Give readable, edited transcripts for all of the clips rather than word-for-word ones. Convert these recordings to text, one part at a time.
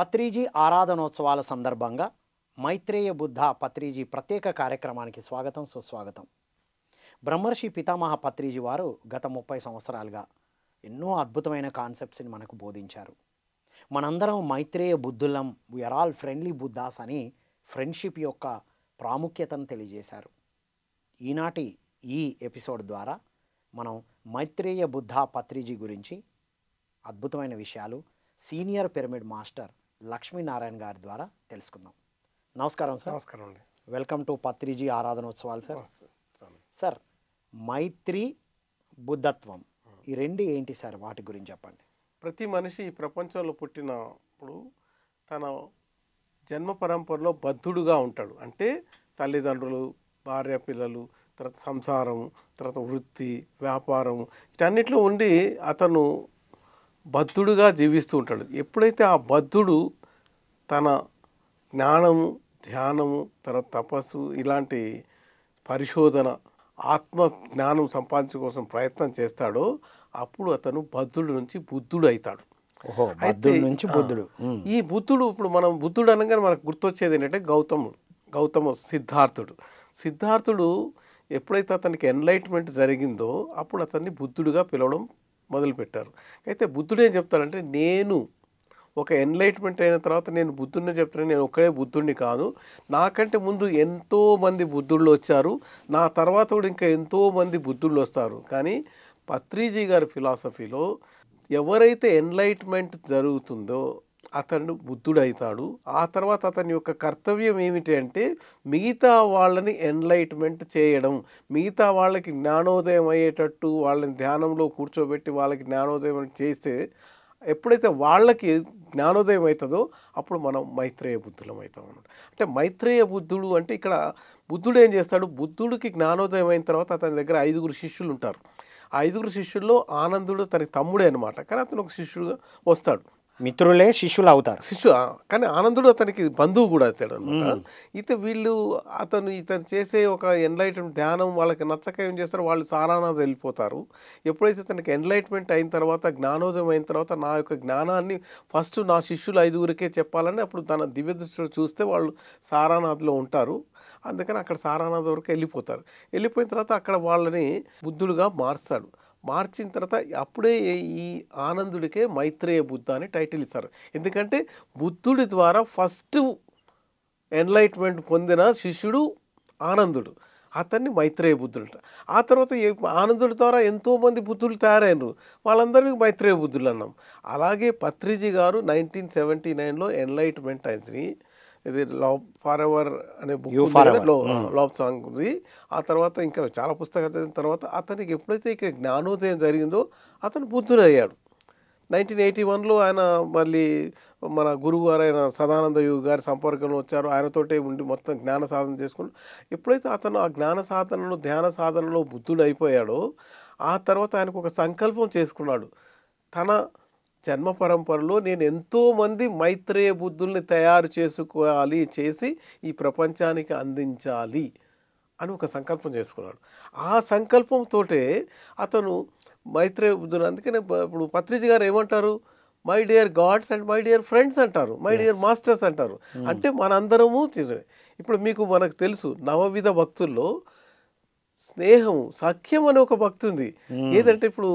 పత్రిజీ ఆరాధనోత్సవాల సందర్భంగా మైత్రేయ బుద్ధ పత్రిజీ ప్రత్యేక కార్యక్రమానికి స్వాగతం సుస్వాగతం. బ్రహ్మర్షి పితామహ పత్రిజీ వారు గత 30 సంవత్సరాలుగా ఎన్నో అద్భుతమైన కాన్సెప్ట్స్ని మనకు బోధించారు. మనందరం మైత్రేయ బుద్ధులం, వీఆర్ ఆల్ ఫ్రెండ్లీ బుద్ధాస్ అని ఫ్రెండ్షిప్ యొక్క ప్రాముఖ్యతను తెలియజేశారు. ఈనాటి ఈ ఎపిసోడ్ ద్వారా మనం మైత్రేయ బుద్ధ పత్రిజీ గురించి అద్భుతమైన విషయాలు సీనియర్ పిరమిడ్ మాస్టర్ లక్ష్మీనారాయణ గారి ద్వారా తెలుసుకుందాం. నమస్కారం సార్. నమస్కారం అండి. వెల్కమ్ టు పత్రిజీ ఆరాధనోత్సవాలు సార్. సార్, మైత్రి బుద్ధత్వం ఈ రెండు ఏంటి సార్? వాటి గురించి చెప్పండి. ప్రతి మనిషి ఈ ప్రపంచంలో పుట్టినప్పుడు తన జన్మ పరంపరలో బద్ధుడుగా ఉంటాడు. అంటే తల్లిదండ్రులు, భార్య పిల్లలు, తర్వాత సంసారం, తర్వాత వృత్తి, వ్యాపారం, వీటన్నిటిలో ఉండి అతను బద్ధుడుగా జీవిస్తూ ఉంటాడు. ఎప్పుడైతే ఆ బద్ధుడు తన జ్ఞానము, ధ్యానము, తర్వాత తపస్సు, ఇలాంటి పరిశోధన, ఆత్మ జ్ఞానం సంపాదించడం కోసం ప్రయత్నం చేస్తాడో అప్పుడు అతను బద్ధుడు నుంచి బుద్ధుడు అవుతాడు. ఈ బుద్ధుడు, ఇప్పుడు మనం బుద్ధుడు అనగానే మనకు గుర్తొచ్చేది ఏంటంటే గౌతమ సిద్ధార్థుడు ఎప్పుడైతే అతనికి ఎన్లైట్మెంట్ జరిగిందో అప్పుడు అతన్ని బుద్ధుడుగా పిలవడం మొదలుపెట్టారు. అయితే బుద్ధుడు ఏం చెప్తాడంటే, నేను ఒక ఎన్లైట్మెంట్ అయిన తర్వాత నేను బుద్ధుడిని చెప్తాను, నేను ఒక్కడే బుద్ధుడిని కాదు, నాకంటే ముందు ఎంతోమంది బుద్ధుళ్ళు వచ్చారు, నా తర్వాత కూడా ఇంకా ఎంతోమంది బుద్ధుళ్ళు వస్తారు. కానీ పత్రిజీ గారి ఫిలాసఫీలో ఎవరైతే ఎన్లైట్మెంట్ జరుగుతుందో అతను బుద్ధుడు అవుతాడు. ఆ తర్వాత అతని యొక్క కర్తవ్యం ఏమిటి అంటే మిగతా వాళ్ళని ఎన్లైట్మెంట్ చేయడం, మిగతా వాళ్ళకి జ్ఞానోదయం అయ్యేటట్టు వాళ్ళని ధ్యానంలో కూర్చోబెట్టి వాళ్ళకి జ్ఞానోదయం చేస్తే ఎప్పుడైతే వాళ్ళకి జ్ఞానోదయం అవుతుందో అప్పుడు మనం మైత్రేయ బుద్ధులం అవుతాం అన్నమాట. అంటే మైత్రేయ బుద్ధుడు అంటే ఇక్కడ బుద్ధుడు ఏం చేస్తాడు, బుద్ధుడికి జ్ఞానోదయం అయిన తర్వాత అతని దగ్గర 5 శిష్యులు ఉంటారు. ఆ 5 శిష్యుల్లో ఆనందుడు తనకి తమ్ముడే అనమాట, కానీ అతను ఒక శిష్యుడుగా వస్తాడు. మిత్రులే శిష్యులు అవుతారు. కానీ ఆనందుడు అతనికి బంధువు కూడా అవుతాడు అనమాట. అతను చేసే ఒక ఎన్లైట్మెంట్ ధ్యానం వాళ్ళకి నచ్చక ఏం చేస్తారు, వాళ్ళు సారానాథ్ వెళ్ళిపోతారు. ఎప్పుడైతే తనకి ఎన్లైట్మెంట్ అయిన తర్వాత, జ్ఞానోదయం అయిన తర్వాత నా యొక్క జ్ఞానాన్ని ఫస్ట్ నా శిష్యులు 5 చెప్పాలని అప్పుడు తన దివ్య దృష్టిలో చూస్తే వాళ్ళు సారానాథ్లో ఉంటారు. అందుకని అక్కడ సారానాథ్ వరకు వెళ్ళిపోతారు. వెళ్ళిపోయిన తర్వాత అక్కడ వాళ్ళని బుద్ధులుగా మార్చిన తర్వాత అప్పుడే ఈ ఆనందుడికే మైత్రేయ బుద్ధ అని టైటిల్ ఇస్తారు. ఎందుకంటే బుద్ధుడి ద్వారా ఫస్ట్ ఎన్లైట్మెంట్ పొందిన శిష్యుడు ఆనందుడు, అతన్ని మైత్రేయ బుద్ధుడు. ఆ తర్వాత ఆనందుడి ద్వారా ఎంతోమంది బుద్ధులు తయారైనరు, వాళ్ళందరినీ మైత్రేయ బుద్ధులు అన్నాం. అలాగే పత్రిజీ గారు 1979లో ఎన్లైట్మెంట్ అయింది. ఇది లవ్ ఫర్ ఎవర్ అనే బుక్ లవ్ సాంగ్ ఉంది. ఆ తర్వాత ఇంకా చాలా పుస్తకాలు చదివిన తర్వాత అతనికి ఎప్పుడైతే ఇక జ్ఞానోదయం జరిగిందో అతను బుద్ధుడు అయ్యాడు. 1981లో ఆయన మళ్ళీ మన గురువు గారు అయిన సదానంద యోగి గారి సంపర్కంలో వచ్చారు. ఆయనతోటే ఉండి మొత్తం జ్ఞాన సాధన చేసుకుని ఎప్పుడైతే అతను ఆ జ్ఞాన సాధనలో, ధ్యాన సాధనలో బుద్ధుడు అయిపోయాడో ఆ తర్వాత ఆయనకు ఒక సంకల్పం చేసుకున్నాడు. తన జన్మ పరంపరలో నేను ఎంతోమంది మైత్రేయ బుద్ధుల్ని తయారు చేసి ఈ ప్రపంచానికి అందించాలి అని ఒక సంకల్పం చేసుకున్నాడు. ఆ సంకల్పంతో అతను మైత్రేయ బుద్ధులు, అందుకనే ఇప్పుడు పత్రిజీ గారు ఏమంటారు, my dear gods and my dear friends అంటారు, మై డియర్ మాస్టర్స్ అంటారు. అంటే మనందరము ఇప్పుడు మనకు తెలుసు నవవిధ భక్తుల్లో స్నేహం, సఖ్యం అనే ఒక భక్తి ఉంది. ఏదంటే ఇప్పుడు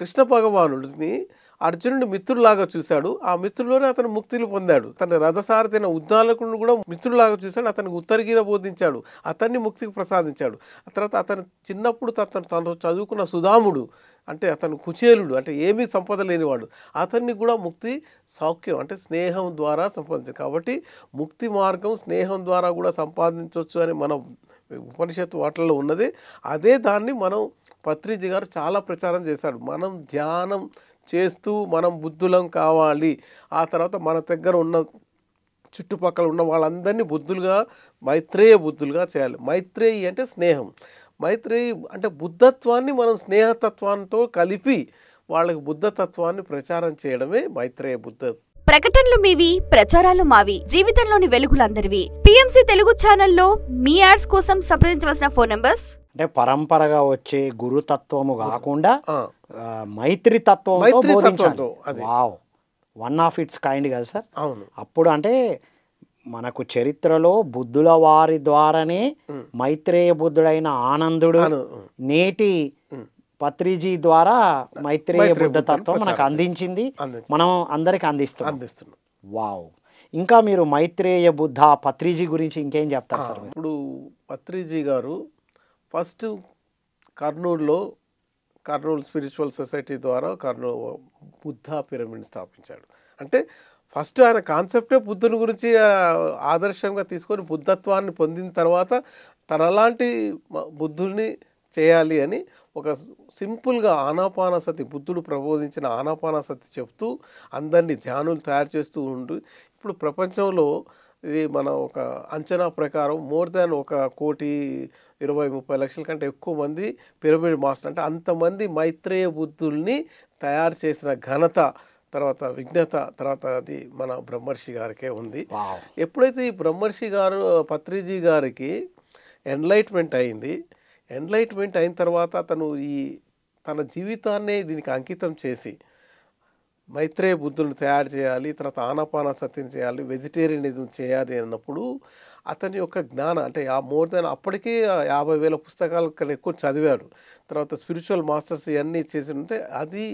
కృష్ణ భగవానుడిని అర్జునుడి మిత్రులాగా చూశాడు, ఆ మిత్రులోనే అతను ముక్తిని పొందాడు. తన రథసారథైన ఉద్దాలకుడిని కూడా మిత్రులాగా చూశాడు, అతనికి ఉత్తరగీత బోధించాడు, అతన్ని ముక్తికి ప్రసాదించాడు. ఆ తర్వాత అతను చిన్నప్పుడు తను చదువుకున్న సుధాముడు, అంటే అతను కుచేలుడు, అంటే ఏమీ సంపద లేనివాడు, అతన్ని కూడా ముక్తి సౌఖ్యం అంటే స్నేహం ద్వారా సంపాదించాడు. కాబట్టి ముక్తి మార్గం స్నేహం ద్వారా కూడా సంపాదించవచ్చు అని మన ఉపనిషత్తు వాటిల్లో ఉన్నది. అదే దాన్ని మనం పత్రిజీ గారు చాలా ప్రచారం చేశాడు. మనం ధ్యానం చేస్తూ మనం బుద్ధులం కావాలి, ఆ తర్వాత మన దగ్గర ఉన్న చుట్టుపక్కల ఉన్న వాళ్ళందరినీ బుద్ధులుగా, మైత్రేయ బుద్ధులుగా చేయాలి. మైత్రేయి అంటే స్నేహం, మైత్రేయి అంటే బుద్ధత్వాన్ని మనం స్నేహతత్వంతో కలిపి వాళ్ళకి బుద్ధతత్వాన్ని ప్రచారం చేయడమే మైత్రేయ బుద్ధ. ప్రకటనలు మీవి, ప్రచారాలు మావి, జీవితంలోని వెలుగులందరివి. పిఎంసి తెలుగు ఛానల్లో మీ యాడ్స్ కోసం సంప్రదించవలసిన ఫోన్ నంబర్స్ అంటే పరంపరగా వచ్చే గురుతత్వము కాకుండా మైత్రి తత్వం. Wow one of it's kind కదా సార్. అవును. అప్పుడు అంటే మనకు చరిత్రలో బుద్ధుల వారి ద్వారానే మైత్రేయ బుద్ధుడైన ఆనందుడు నేటి పత్రిజీ ద్వారా మైత్రేయ బుద్ధ తత్వం మనకు అందించింది, మనం అందరికి అందిస్తున్నాం. వావ్. ఇంకా మీరు మైత్రేయ బుద్ధ పత్రిజీ గురించి ఇంకేం చెప్తారు సార్? ఇప్పుడు పత్రిజీ గారు ఫస్ట్ కర్నూలు స్పిరిచువల్ సొసైటీ ద్వారా కర్నూలు బుద్ధ పిరమిడ్ స్థాపించాడు. అంటే ఫస్ట్ ఆయన కాన్సెప్టే బుద్ధుని గురించి ఆదర్శంగా తీసుకొని బుద్ధత్వాన్ని పొందిన తర్వాత తనలాంటి బుద్ధుల్ని చేయాలి అని ఒక సింపుల్గా ఆనాపానసతి, బుద్ధుడు ప్రబోధించిన ఆనాపానసతి చెప్తూ అందరినీ ధ్యానులు తయారు చేస్తూ ఉండి ఇప్పుడు ప్రపంచంలో ఇది మన ఒక అంచనా ప్రకారం మోర్ దాన్ 1,20,30,00,000 కంటే ఎక్కువ మంది పిరమిడ్ మాస్టర్, అంటే అంతమంది మైత్రేయ బుద్ధుల్ని తయారు చేసిన ఘనత తర్వాత విజ్ఞత తర్వాత అది మన బ్రహ్మర్షి గారికే ఉంది. ఎప్పుడైతే ఈ బ్రహ్మర్షి గారు పత్రిజీ గారికి ఎన్లైట్మెంట్ అయిన తర్వాత అతను తన జీవితాన్నే దీనికి అంకితం చేసి మైత్రేయ బుద్ధులను తయారు చేయాలి, తర్వాత ఆనాపానసతిని చేయాలి, వెజిటేరియనిజం చేయాలి అన్నప్పుడు అతని యొక్క జ్ఞానం అంటే మోర్ దాన్ అప్పటికీ 50,000 పుస్తకాల కన్నా ఎక్కువ చదివాడు. తర్వాత స్పిరిచువల్ మాస్టర్స్ ఇవన్నీ చేసి ఉంటే అది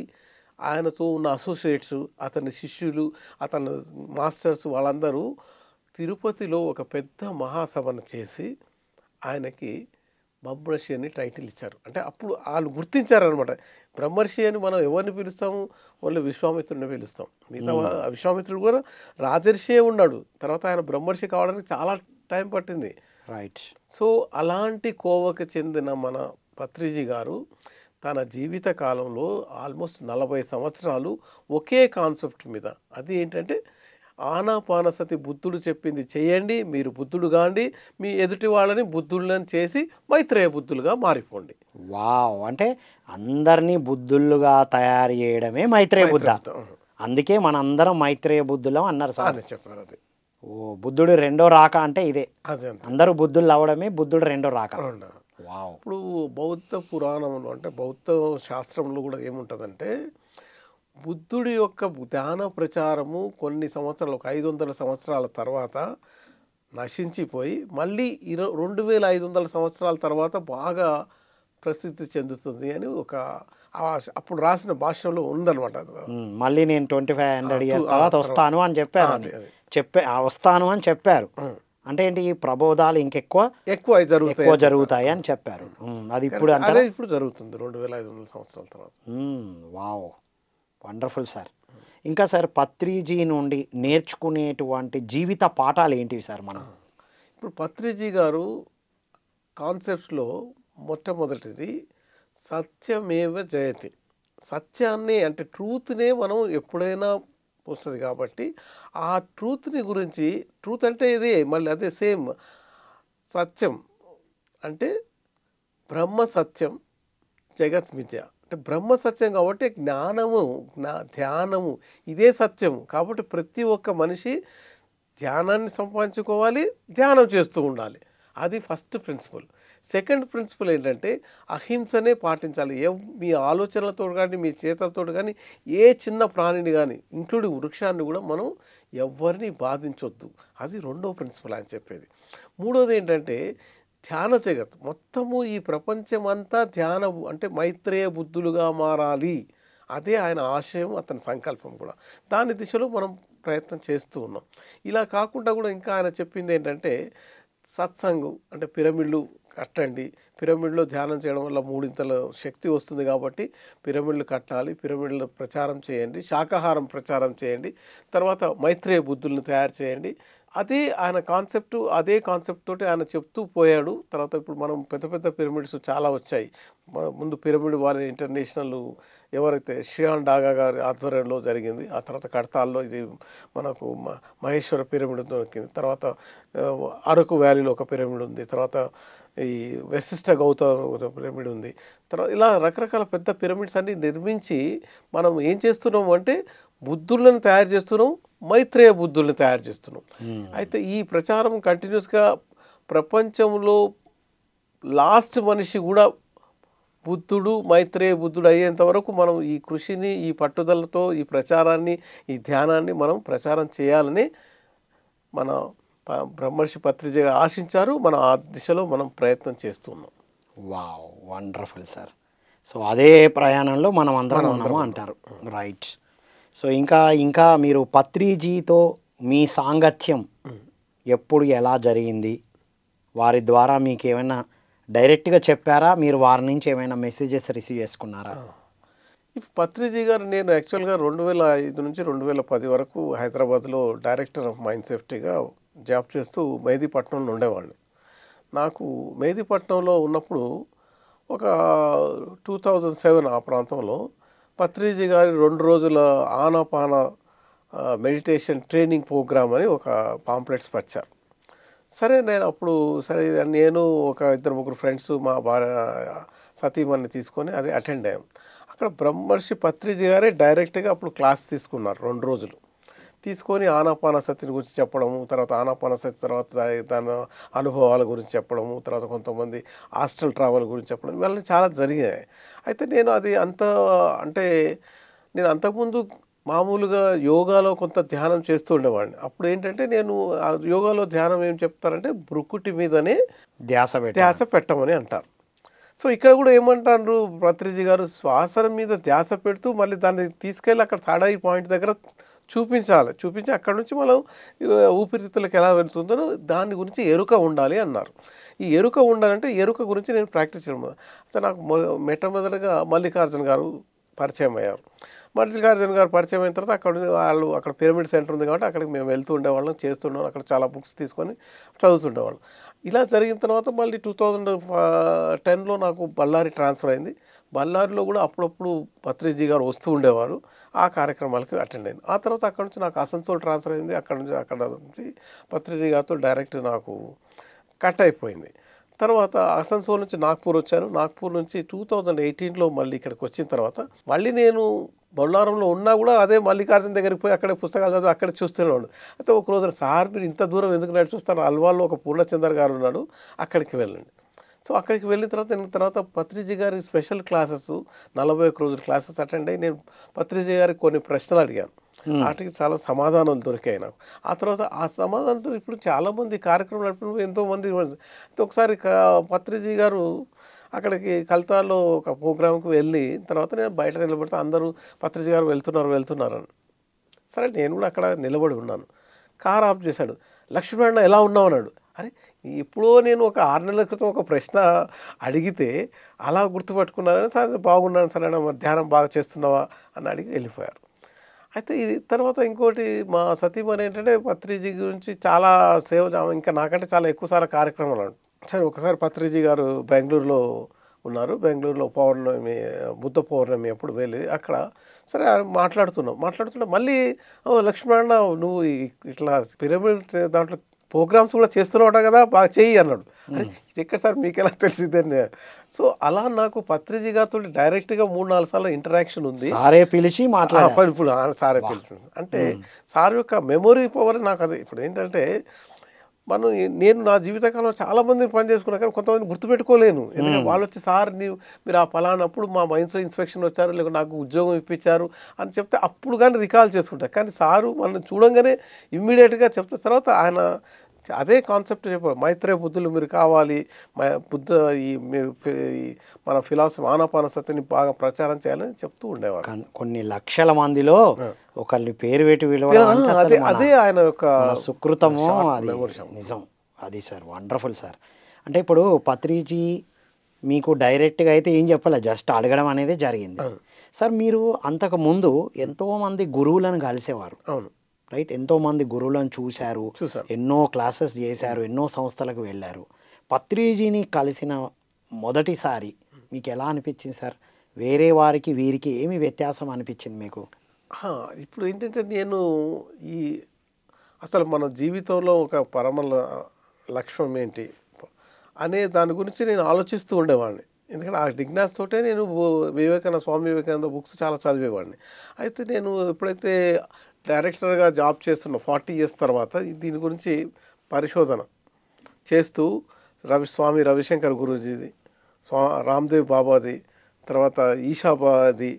ఆయనతో ఉన్న అసోసియేట్స్, అతని శిష్యులు, అతని మాస్టర్స్ వాళ్ళందరూ తిరుపతిలో ఒక పెద్ద మహాసభను చేసి ఆయనకి బ్రహ్మర్షి అని టైటిల్ ఇచ్చారు. అంటే అప్పుడు వాళ్ళు గుర్తించారనమాట. బ్రహ్మర్షి అని మనం ఎవరిని పిలుస్తాము? వాళ్ళు విశ్వామిత్రుడిని పిలుస్తాం. మిగతా విశ్వామిత్రుడు కూడా రాజర్షియే ఉన్నాడు. తర్వాత ఆయన బ్రహ్మర్షి కావడానికి చాలా టైం పట్టింది. రైట్. సో అలాంటి కోవకు చెందిన మన పత్రిజీ గారు తన జీవిత కాలంలో ఆల్మోస్ట్ 40 సంవత్సరాలు ఒకే కాన్సెప్ట్ మీద, అది ఏంటంటే ఆనాపానసతి బుద్ధుడు చెప్పింది చేయండి, మీరు బుద్ధుడు కాండి, మీ ఎదుటి వాళ్ళని బుద్ధుళ్ళని చేసి మైత్రేయ బుద్ధులుగా మారిపోండి. వావ్. అంటే అందరినీ బుద్ధులుగా తయారు చేయడమే మైత్రేయ బుద్ధ. అందుకే మనందరం మైత్రేయ బుద్ధులం అన్నారు సార్. చెప్పారు అది. ఓ బుద్ధుడు రెండో రాక అంటే ఇదే, అందరూ బుద్ధులు అవ్వడమే బుద్ధుడు రెండో రాక. వావ్. ఇప్పుడు బౌద్ధ పురాణంలో అంటే బౌద్ధ శాస్త్రంలో కూడా ఏముంటుందంటే బుద్ధుడి యొక్క ధ్యాన ప్రచారము కొన్ని సంవత్సరాలు, ఒక 500 సంవత్సరాల తర్వాత నశించిపోయి మళ్ళీ 2,500 సంవత్సరాల తర్వాత బాగా ప్రసిద్ధి చెందుతుంది అని అప్పుడు రాసిన భాషలో ఉందన్నమాట. మళ్ళీ నేను 2500 ఇయర్స్ తర్వాత వస్తాను అని వస్తాను అని చెప్పారు. అంటే ఏంటి, ఈ ప్రబోధాలు ఎక్కువ జరుగుతాయి అని చెప్పారు. అది ఇప్పుడు జరుగుతుంది 2,500 సంవత్సరాల తర్వాత. Wow, wonderful sir. ఇంకా సార్ పత్రిజీ నుండి నేర్చుకునేటువంటి జీవిత పాఠాలు ఏంటివి సార్ మనం? ఇప్పుడు పత్రిజీ గారు కాన్సెప్ట్స్లో మొట్టమొదటిది సత్యమేవ జయతి. సత్యాన్ని అంటే ట్రూత్నే మనం ఎప్పుడైనా వస్తుంది కాబట్టి ఆ ట్రూత్ని గురించి, ట్రూత్ అంటే ఇది మళ్ళీ అదే సేమ్ సత్యం అంటే బ్రహ్మ సత్యం జగత్ మిథ్య, అంటే బ్రహ్మ సత్యం కాబట్టి ధ్యానము ఇదే సత్యం కాబట్టి ప్రతి ఒక్క మనిషి ధ్యానాన్ని సంపాదించుకోవాలి, ధ్యానం చేస్తూ ఉండాలి. అది ఫస్ట్ ప్రిన్సిపల్. సెకండ్ ప్రిన్సిపల్ ఏంటంటే అహింసనే పాటించాలి. మీ ఆలోచనలతో కానీ మీ చేతలతో కానీ ఏ చిన్న ప్రాణిని కానీ ఇంక్లూడింగ్ వృక్షాన్ని కూడా మనం ఎవరిని బాధించొద్దు. అది రెండో ప్రిన్సిపల్ ఆయన చెప్పేది. మూడోది ఏంటంటే ధ్యాన జగత్ మొత్తము ఈ ప్రపంచం అంతా ధ్యానం అంటే మైత్రేయ బుద్ధులుగా మారాలి. అదే ఆయన ఆశయం, అతని సంకల్పం కూడా. దాని దిశలో మనం ప్రయత్నం చేస్తూ ఉన్నాం. ఇలా కాకుండా కూడా ఇంకా ఆయన చెప్పింది ఏంటంటే సత్సంగం అంటే పిరమిడ్లు కట్టండి, పిరమిడ్లో ధ్యానం చేయడం వల్ల 3 శక్తి వస్తుంది కాబట్టి పిరమిడ్లు కట్టాలి, పిరమిడ్లు ప్రచారం చేయండి, శాకాహారం ప్రచారం చేయండి, తర్వాత మైత్రేయ బుద్ధుల్ని తయారు చేయండి. అదే ఆయన కాన్సెప్ట్, అదే కాన్సెప్ట్ తోటి ఆయన చెప్తూ పోయాడు. తర్వాత ఇప్పుడు మనం పెద్ద పెద్ద పిరమిడ్స్ చాలా వచ్చాయి. ముందు పిరమిడ్ వారి ఇంటర్నేషనల్ ఎవరైతే షియాన్ డాగా గారి ఆధ్వర్యంలో జరిగింది. ఆ తర్వాత కడతాల్లో ఇది మనకు మహేశ్వర పిరమిడ్ దొరికింది. తర్వాత అరకు వ్యాలీలో ఒక పిరమిడ్ ఉంది. తర్వాత ఈ వశిష్ఠ గౌతమ పిరమిడ్ ఉంది. తర్వాత ఇలా రకరకాల పెద్ద పిరమిడ్స్ అన్ని నిర్మించి మనం ఏం చేస్తున్నాం అంటే బుద్ధులను తయారు చేస్తున్నాం, మైత్రేయ బుద్ధుల్ని తయారు చేస్తున్నాం. అయితే ఈ ప్రచారం కంటిన్యూస్గా ప్రపంచంలో లాస్ట్ మనిషి కూడా బుద్ధుడు మైత్రేయ బుద్ధుడు అయ్యేంత వరకు మనం ఈ కృషిని, ఈ పట్టుదలతో ఈ ప్రచారాన్ని, ఈ ధ్యానాన్ని మనం ప్రచారం చేయాలని మన బ్రహ్మర్షి పత్రిజీ గారు ఆశించారు. మనం ఆ దిశలో మనం ప్రయత్నం చేస్తున్నాం. Wow, wonderful sir. సో అదే ప్రయాణంలో మనం అందరం ఉన్నాము అంటారు. రైట్. సో ఇంకా మీరు పత్రిజీతో మీ సాంగత్యం ఎప్పుడు ఎలా జరిగింది? వారి ద్వారా మీకు ఏమైనా డైరెక్ట్గా చెప్పారా? మీరు వారి నుంచి ఏమైనా మెసేజెస్ రిసీవ్ చేసుకున్నారా? ఇప్పుడు పత్రిజీ గారు, నేను యాక్చువల్గా 2005 నుంచి 2010 వరకు హైదరాబాద్లో డైరెక్టర్ ఆఫ్ మైండ్ సేఫ్టీగా జాబ్ చేస్తూ మెహదీపట్నంలో ఉండేవాడిని. నాకు మెహదీపట్నంలో ఉన్నప్పుడు ఒక 2007 ఆ ప్రాంతంలో పత్రిజీ గారి 2 రోజుల ఆనాపాన మెడిటేషన్ ట్రైనింగ్ ప్రోగ్రామ్ అని ఒక పాంప్లెట్స్ వచ్చారు. సరే నేను అప్పుడు నేను ఒక 2-3 ఫ్రెండ్స్, మా భార్య సతీమణిని తీసుకొని అది అటెండ్ అయ్యాం. అక్కడ బ్రహ్మర్షి పత్రిజీ గారే డైరెక్ట్గా అప్పుడు క్లాస్ తీసుకున్నారు 2 రోజులు. తీసుకొని ఆనాపానసతిని గురించి చెప్పడము, తర్వాత ఆనాపానసతి తర్వాత దాని అనుభవాల గురించి చెప్పడము, తర్వాత కొంతమంది హాస్టల్ ట్రావెల్ గురించి చెప్పడం, ఇవన్నీ చాలా జరిగాయి. అయితే నేను అది నేను అంతకుముందు మామూలుగా యోగాలో కొంత ధ్యానం చేస్తూ ఉండేవాడిని. అప్పుడు ఏంటంటే నేను ఆ యోగాలో ధ్యానం ఏం చెప్తారంటే భృకుటి మీదనే ధ్యాస పెట్టమని అంటారు. సో ఇక్కడ కూడా ఏమంటారు పత్రిజీ గారు, శ్వాస మీద ధ్యాస పెడుతూ మళ్ళీ దాన్ని తీసుకెళ్ళి అక్కడ థర్డ్ పాయింట్ దగ్గర చూపించి అక్కడ నుంచి మనం ఊపిరితిత్తులకు ఎలా వెళ్తుందో దాని గురించి ఎరుక ఉండాలి అన్నారు. ఈ ఎరుక ఉండాలంటే ఎరుక గురించి నేను ప్రాక్టీస్ చేయడం. అయితే నాకు మొట్టమొదటిగా మల్లికార్జున గారు పరిచయం అయ్యారు. మల్లికార్జున గారు పరిచయం అయిన తర్వాత అక్కడ పిరమిడ్ సెంటర్ ఉంది కాబట్టి అక్కడికి మేము వెళ్తూ ఉండేవాళ్ళం, చేస్తుండేవాళ్ళం. అక్కడ చాలా బుక్స్ తీసుకొని చదువుతుండేవాళ్ళం. ఇలా జరిగిన తర్వాత మళ్ళీ 2010లో నాకు బళ్ళారి ట్రాన్స్ఫర్ అయింది. బళ్ళారిలో కూడా అప్పుడప్పుడు పత్రిజీ గారు వస్తూ ఉండేవారు. ఆ కార్యక్రమాలకి అటెండ్ అయింది. ఆ తర్వాత అక్కడ నుంచి నాకు అసన్సోల్ ట్రాన్స్ఫర్ అయింది. అక్కడ నుంచి పత్రిజీ గారితో డైరెక్ట్ నాకు కట్ అయిపోయింది. తర్వాత అసన్సోల్ నుంచి నాగ్పూర్ వచ్చాను. నాగ్పూర్ నుంచి 2018లో మళ్ళీ ఇక్కడికి వచ్చిన తర్వాత మళ్ళీ నేను బొల్లారంలో ఉన్నా కూడా అదే మల్లికార్జున దగ్గరికి పోయి అక్కడే పుస్తకాలు చదివి అక్కడే చూస్తున్నాడు. అయితే ఒక రోజు, సార్ మీరు ఇంత దూరం ఎందుకు నడిచి చూస్తారు, అల్వాల్లో ఒక పూర్ణచందర్ గారు ఉన్నాడు, అక్కడికి వెళ్ళండి. సో అక్కడికి వెళ్ళిన తర్వాత పత్రిజీ గారి స్పెషల్ క్లాసెస్ 41 రోజుల క్లాసెస్ అటెండ్ అయ్యి నేను పత్రిజీ గారికి కొన్ని ప్రశ్నలు అడిగాను. వాటికి చాలా సమాధానాలు దొరికాయి నాకు. ఆ తర్వాత ఆ సమాధానంతో ఇప్పుడు చాలామంది కార్యక్రమాలు ఎంతోమంది. ఒకసారి పత్రిజీ గారు అక్కడికి కల్తాలో ఒక ప్రోగ్రాంకి వెళ్ళి తర్వాత నేను బయట నిలబడితే అందరూ పత్రిజీ గారు వెళ్తున్నారని. సరే నేను కూడా అక్కడ నిలబడి ఉన్నాను. కార్ ఆఫ్ చేశాడు. లక్ష్మణ ఎలా ఉన్నావు అన్నాడు. అరే ఎప్పుడో నేను ఒక 6 నెలల క్రితం ఒక ప్రశ్న అడిగితే అలా గుర్తుపట్టుకున్నారని, సరే బాగున్నాను సరే ధ్యానం బాగా చేస్తున్నావా అని అడిగి వెళ్ళిపోయారు. అయితే ఇది తర్వాత ఇంకోటి మా సతీమణి ఏంటంటే పత్రిజీ గురించి చాలా ఇంకా నాకంటే చాలా ఎక్కువసార్లు కార్యక్రమాలు. సరే ఒకసారి పత్రిజీ గారు బెంగళూరులో ఉన్నారు. బెంగళూరులో బుద్ధ పౌర్ణమి అప్పుడు వెళ్ళి అక్కడ సరే మాట్లాడుతున్నా మళ్ళీ లక్ష్మణ నువ్వు ఇట్లా పిరమిడ్ దాంట్లో ప్రోగ్రామ్స్ కూడా చేస్తున్నావు కదా, బాగా చెయ్యి అన్నాడు. అరే ఇది ఎక్కడ సార్ మీకు ఎలా తెలిసిందని. సో అలా నాకు పత్రిజీ గారితో డైరెక్ట్గా 3-4 సార్లు ఇంటరాక్షన్ ఉంది. సారే పిలిచి ఇప్పుడు సారే పిలిచి అంటే సార్ యొక్క మెమొరీ పవర్ నాకు అది. ఇప్పుడు ఏంటంటే నేను నా జీవితకాలంలో చాలామందిని పని చేసుకున్నా కానీ కొంతమంది గుర్తుపెట్టుకోలేను. ఎందుకంటే వాళ్ళు వచ్చి సార్ మీరు ఆ పలానప్పుడు మా మైన్స్లో ఇన్స్పెక్షన్ వచ్చారు, లేకపోతే నాకు ఉద్యోగం ఇప్పించారు అని చెప్తే అప్పుడు కానీ రికాల్ చేసుకుంటారు. కానీ సారు మనం చూడంగానే ఇమ్మీడియట్గా చెప్తే తర్వాత ఆయన అదే కాన్సెప్ట్ చెప్పారు. మైత్రేయ బుద్ధులు మీరు కావాలి, మన ఫిలాసఫీ ఆనాపానసతిని బాగా ప్రచారం చేయాలని చెప్తూ ఉండేవారు. కొన్ని లక్షల మందిలో ఒకళ్ళని పేరు పెట్టి అదే ఆయన యొక్క సుకృతము. అది నిజం. అది సార్ వండర్ఫుల్ సార్. అంటే ఇప్పుడు పత్రిజీ మీకు డైరెక్ట్గా అయితే ఏం చెప్పలే, జస్ట్ అడగడం అనేది జరిగింది. సార్ మీరు అంతకు ముందు ఎంతోమంది గురువులను కలిసేవారు. అవును రైట్. ఎంతోమంది గురువులను చూశారు, ఎన్నో క్లాసెస్ చేశారు, ఎన్నో సంస్థలకు వెళ్ళారు. పత్రిజీని కలిసిన మొదటిసారి మీకు ఎలా అనిపించింది సార్? వేరే వారికి వీరికి ఏమి వ్యత్యాసం అనిపించింది మీకు? ఇప్పుడు ఏంటంటే నేను అసలు మన జీవితంలో ఒక పరమ లక్ష్యం ఏంటి అనే దాని గురించి నేను ఆలోచిస్తూ ఉండేవాడిని. ఎందుకంటే ఆ జిజ్ఞాస తోటే నేను స్వామి వివేకానంద బుక్స్ చాలా చదివేవాడిని. అయితే నేను ఎప్పుడైతే డైరెక్టర్గా జాబ్ చేస్తున్న 40 years తర్వాత దీని గురించి పరిశోధన చేస్తూ స్వామి రవిశంకర్ గురూజీది, రామ్దేవ్ బాబాది, తర్వాత ఈశాబాది,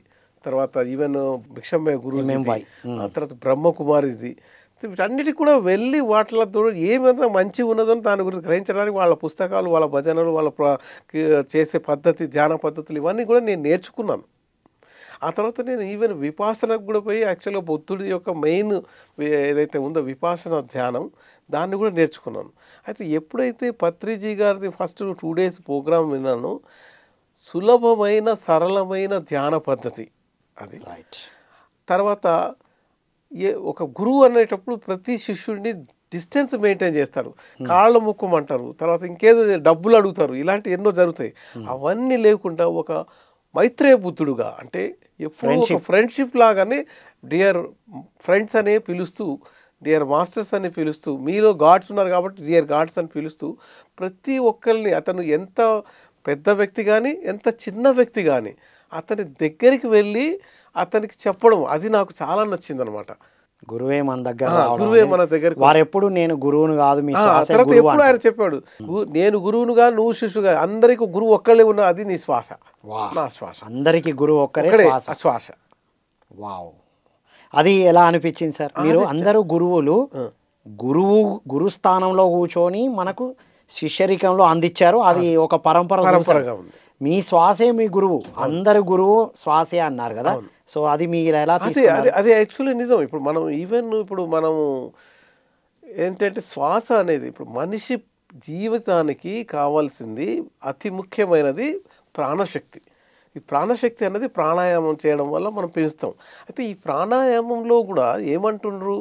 తర్వాత ఈవెన్ భిక్షమయ్య గురుజీ, ఎంఎంవై. ఆ తర్వాత బ్రహ్మకుమారిది. సో వీటన్నిటికి కూడా వెళ్ళి వాటితో ఏమైనా మంచి ఉన్నదో దాని గురించి గ్రహించడానికి వాళ్ళ పుస్తకాలు, వాళ్ళ భజనలు, వాళ్ళ చేసే పద్ధతి, ధ్యాన పద్ధతులు ఇవన్నీ కూడా నేను నేర్చుకున్నాను. ఆ తర్వాత నేను ఈవెన్ విపాసనకు కూడా పోయి యాక్చువల్గా బుద్ధుడి యొక్క మెయిన్ ఏదైతే ఉందో విపాసన ధ్యానం, దాన్ని కూడా నేర్చుకున్నాను. అయితే ఎప్పుడైతే పత్రిజీ గారిది ఫస్ట్ 2 days ప్రోగ్రామ్ విన్నానో, సులభమైన సరళమైన ధ్యాన పద్ధతి అది. రైట్. తర్వాత ఒక గురువు అనేటప్పుడు ప్రతి శిష్యుడిని డిస్టెన్స్ మెయింటైన్ చేస్తారు, కాళ్ళ ముక్కమంటారు, తర్వాత ఇంకేదో డబ్బులు అడుగుతారు, ఇలాంటి ఎన్నో జరుగుతాయి. అవన్నీ లేకుండా ఒక మైత్రేయ బుద్ధుడుగా, అంటే ఎప్పుడు ఒక ఫ్రెండ్షిప్ లాగానే డియర్ ఫ్రెండ్స్ అనే పిలుస్తూ, డియర్ మాస్టర్స్ అని పిలుస్తూ, మీలో గాడ్స్ ఉన్నారు కాబట్టి డియర్ గాడ్స్ అని పిలుస్తూ ప్రతి ఒక్కరిని, అతను ఎంత పెద్ద వ్యక్తి కానీ ఎంత చిన్న వ్యక్తి కానీ అతని దగ్గరికి వెళ్ళి అతనికి చెప్పడం, అది నాకు చాలా నచ్చింది అనమాట. గురువే మన దగ్గర గురువే మన దగ్గరికి వారు ఎప్పుడు నేను గురువును కాదు మీ శ్వాసే తర్వాత గురువు ఎప్పుడు ఆయన అంటారు. చెప్పాడు, నేను గురువునుగా నువ్వు శిష్యుగా, అందరికి గురువు ఒక్కళ్ళే ఉన్నా, అది నీ శ్వాస, వాహ్. నా శ్వాస, అందరికి గురువు ఒక్కరే ఒక్కడే శ్వాస. ఆ శ్వాస. వావ్. అది ఎలా అనిపించింది సార్? మీరు అందరూ గురువులు, గురు స్థానంలో కూర్చొని మనకు శిష్యరికంలో అందించారు, అది ఒక పరంపరగా ఉంది. మీ శ్వాసే మీ గురువు, అందరు గురువు శ్వాసే అన్నారు కదా. సో అది మీరు ఎలా తీసుకున్నారు? అది యాక్చువల్లీ నిజం. ఇప్పుడు మనం ఈవెన్ ఇప్పుడు మనము ఏంటంటే శ్వాస అనేది ఇప్పుడు మనిషి జీవితానికి కావాల్సింది అతి ముఖ్యమైనది ప్రాణశక్తి. ఈ ప్రాణశక్తి అనేది ప్రాణాయామం చేయడం వల్ల మనం పెంచుతాం. అయితే ఈ ప్రాణాయామంలో కూడా ఏమంటుండ్రు,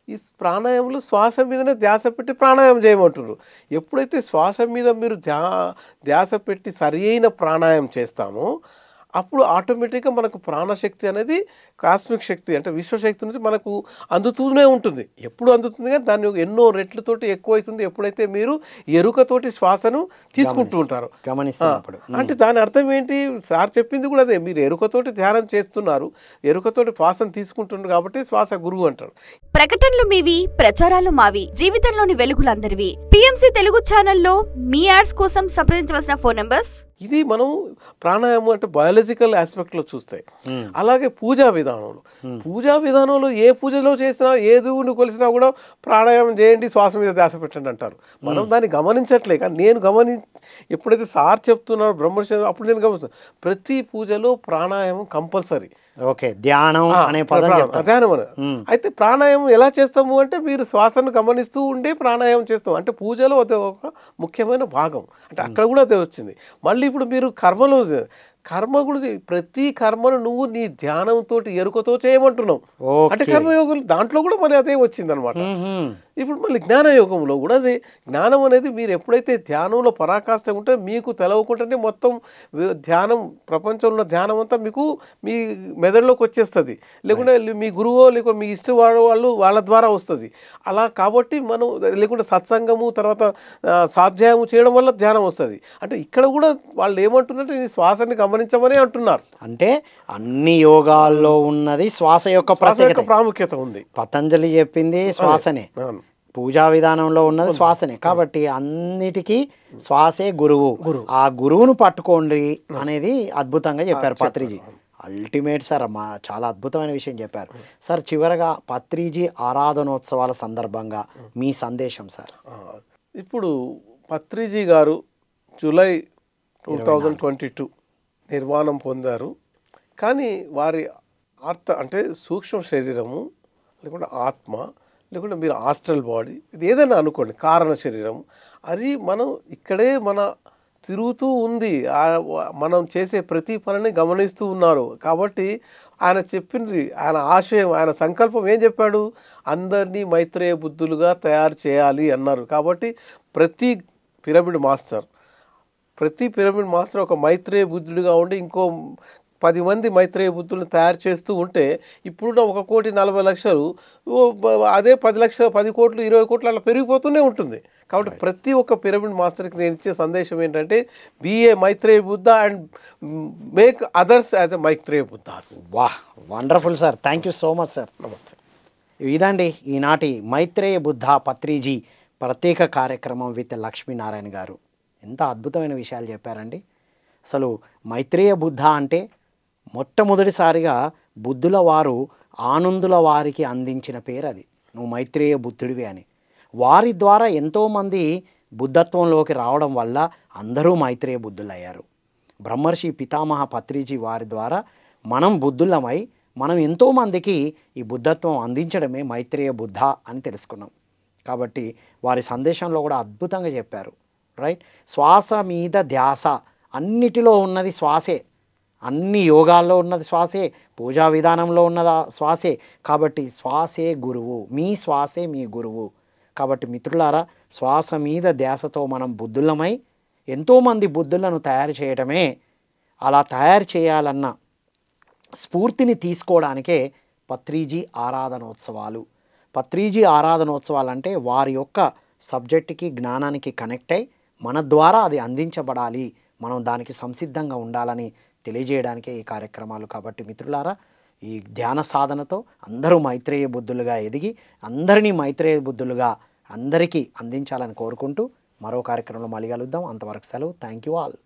ఈ ప్రాణాయామంలో శ్వాస మీదనే ధ్యాస పెట్టి ప్రాణాయామం చేయమంటున్నారు. ఎప్పుడైతే శ్వాస మీద మీరు ధ్యాస పెట్టి సరి అయిన ప్రాణాయామం చేస్తామో అప్పుడు ఆటోమేటిక్గా మనకు ప్రాణశక్తి అనేది కాస్మిక్ శక్తి, అంటే విశ్వశక్తి నుంచి మనకు అందుతూనే ఉంటుంది. ఎప్పుడు అందుతుంది కానీ దాన్ని ఎన్నో రెట్లతోటి ఎక్కువ అవుతుంది ఎప్పుడైతే మీరు ఎరుకతోటి శ్వాసను తీసుకుంటూ ఉంటారు, గమనిస్తున్నప్పుడు. అంటే దాని అర్థం ఏంటి, సార్ చెప్పింది కూడా అదే, మీరు ఎరుకతోటి ధ్యానం చేస్తున్నారు, ఎరుకతోటి శ్వాసను తీసుకుంటున్నారు కాబట్టి శ్వాస గురువు అంటారు. ప్రకటనలు మీవి, ప్రచారాలు మావి, జీవితంలోని వెలుగులందరివి. పిఎంసి తెలుగు ఛానల్లో మీ యాడ్స్ కోసం సంప్రదించవలసిన ఫోన్ నంబర్స్. ఇది మనం ప్రాణాయామం అంటే బయాలజికల్ ఆస్పెక్ట్లో చూస్తే, అలాగే పూజా విధానంలో ఏ పూజలో చేసినా ఏ దేవుని కొలిసినా కూడా ప్రాణాయామం చేయండి, శ్వాస మీద ధ్యాస పెట్టండి అంటారు. మనం దాన్ని గమనించట్లే. కానీ నేను ఎప్పుడైతే సార్ చెప్తున్నారో బ్రహ్మర్షి, అప్పుడు నేను గమనిస్తాను ప్రతి పూజలో ప్రాణాయామం కంపల్సరీ. ఓకే, ధ్యానం అనే పదం చెప్తారు. ధ్యానం అనేది. అయితే ప్రాణాయామం ఎలా చేస్తాము అంటే మీరు శ్వాసను గమనిస్తూ ఉండే ప్రాణాయామం చేస్తాం, అంటే పూజలో అది ఒక ముఖ్యమైన భాగం, అంటే అక్కడ కూడా అదే వచ్చింది. మళ్ళీ ఇప్పుడు మీరు కర్మ కూడా ప్రతి కర్మను నువ్వు నీ ధ్యానంతో ఎరుకతో చేయమంటున్నావు, అంటే కర్మయోగం దాంట్లో కూడా మరి అదే వచ్చింది అనమాట. ఇప్పుడు మళ్ళీ జ్ఞానయోగంలో కూడా అదే. జ్ఞానం అనేది మీరు ఎప్పుడైతే ధ్యానంలో పరాకాష్ఠ ఉంటే మీకు తెలవకుండానే మొత్తం ధ్యానం, ప్రపంచంలో ఉన్న ధ్యానం అంతా మీకు మీ మెదడులోకి వచ్చేస్తుంది, లేకుంటే మీ గురువో లేకుంటే మీ ఇష్ట వాళ్ళు వాళ్ళ ద్వారా వస్తుంది. అలా కాబట్టి మనం లేకుంటే సత్సంగము తర్వాత స్వాధ్యాయము చేయడం వల్ల ధ్యానం వస్తుంది. అంటే ఇక్కడ కూడా వాళ్ళు ఏమంటున్నారంటే నీ శ్వాసని గమనించమని అంటున్నారు. అంటే అన్ని యోగాల్లో ఉన్నది శ్వాస యొక్క ప్రాముఖ్యత ఉంది. పతంజలి చెప్పింది శ్వాసనే, పూజా విధానంలో ఉన్నది శ్వాసనే. కాబట్టి అన్నిటికీ శ్వాసే గురువు, ఆ గురువును పట్టుకోండి అనేది అద్భుతంగా చెప్పారు పత్రిజీ. అల్టిమేట్ సార్, చాలా అద్భుతమైన విషయం చెప్పారు సార్. చివరగా పత్రిజీ ఆరాధనోత్సవాల సందర్భంగా మీ సందేశం సార్. ఇప్పుడు పత్రిజీ గారు జూలై 2022 నిర్మాణం పొందారు. కానీ వారి అంటే సూక్ష్మ శరీరము లేకుంటే ఆత్మ లేకుంటే మీరు ఆస్ట్రల్ బాడీ, ఇది ఏదైనా అనుకోండి, కారణ శరీరం, అది మనం ఇక్కడే తిరుగుతూ ఉంది. మనం చేసే ప్రతి పనిని గమనిస్తూ ఉన్నారు. కాబట్టి ఆయన చెప్పింది, ఆయన ఆశయం, ఆయన సంకల్పం ఏం చెప్పాడు, అందరినీ మైత్రేయ బుద్ధులుగా తయారు చేయాలి అన్నారు. కాబట్టి ప్రతి పిరమిడ్ మాస్టర్ ఒక మైత్రేయ బుద్ధుడిగా ఉండి ఇంకో 10 మంది మైత్రేయ బుద్ధులను తయారు చేస్తూ ఉంటే ఇప్పుడున్న 1,40,00,000 అదే 10 కోట్లు 20 కోట్లు అలా పెరిగిపోతూనే ఉంటుంది. కాబట్టి ప్రతి ఒక్క పిరమిడ్ మాస్టర్కి నేను ఇచ్చే సందేశం ఏంటంటే, be a Maitreya Buddha and make others as a Maitreya Buddhas. వాహ్, wonderful sir, thank you so much sir. నమస్తే. ఇదండి ఈనాటి మైత్రేయ బుద్ధ పత్రిజీ ప్రత్యేక కార్యక్రమం విత్ లక్ష్మీనారాయణ గారు. ఎంత అద్భుతమైన విషయాలు చెప్పారండి. అసలు మైత్రేయ బుద్ధ అంటే మొట్టమొదటిసారిగా బుద్ధుల వారు ఆనందుల వారికి అందించిన పేరు అది. నువ్వు మైత్రేయ బుద్ధుడివి అని. వారి ద్వారా ఎంతోమంది బుద్ధత్వంలోకి రావడం వల్ల అందరూ మైత్రేయ బుద్ధులు అయ్యారు. బ్రహ్మర్షి పితామహ పత్రిజీ వారి ద్వారా మనం బుద్ధులమై మనం ఎంతోమందికి ఈ బుద్ధత్వం అందించడమే మైత్రేయ బుద్ధ అని తెలుసుకున్నాం. కాబట్టి వారి సందేశంలో కూడా అద్భుతంగా చెప్పారు. రైట్, శ్వాస మీద ధ్యాస, అన్నిటిలో ఉన్నది శ్వాసే, అన్ని యోగాల్లో ఉన్నది శ్వాసే, పూజా విధానంలో ఉన్నది శ్వాసే. కాబట్టి శ్వాసే గురువు, మీ శ్వాసే మీ గురువు. కాబట్టి మిత్రులారా, శ్వాస మీద ధ్యాసతో మనం బుద్ధులమై ఎంతోమంది బుద్ధులను తయారు చేయడమే, అలా తయారు చేయాలన్న స్ఫూర్తిని తీసుకోవడానికే పత్రిజీ ఆరాధనోత్సవాలు. పత్రిజీ ఆరాధనోత్సవాలు అంటే వారి యొక్క సబ్జెక్టుకి జ్ఞానానికి కనెక్ట్ అయి మన ద్వారా అది అందించబడాలి, మనం దానికి సంసిద్ధంగా ఉండాలని తెలియజేయడానికే ఈ కార్యక్రమాలు. కాబట్టి మిత్రులారా, ఈ ధ్యాన సాధనతో అందరూ మైత్రేయ బుద్ధులుగా ఎదిగి అందరినీ మైత్రేయ బుద్ధులుగా అందరికీ అందించాలని కోరుకుంటూ మరో కార్యక్రమంలో మళ్ళీ కలుద్దాం. అంతవరకు సెలవు. Thank you all.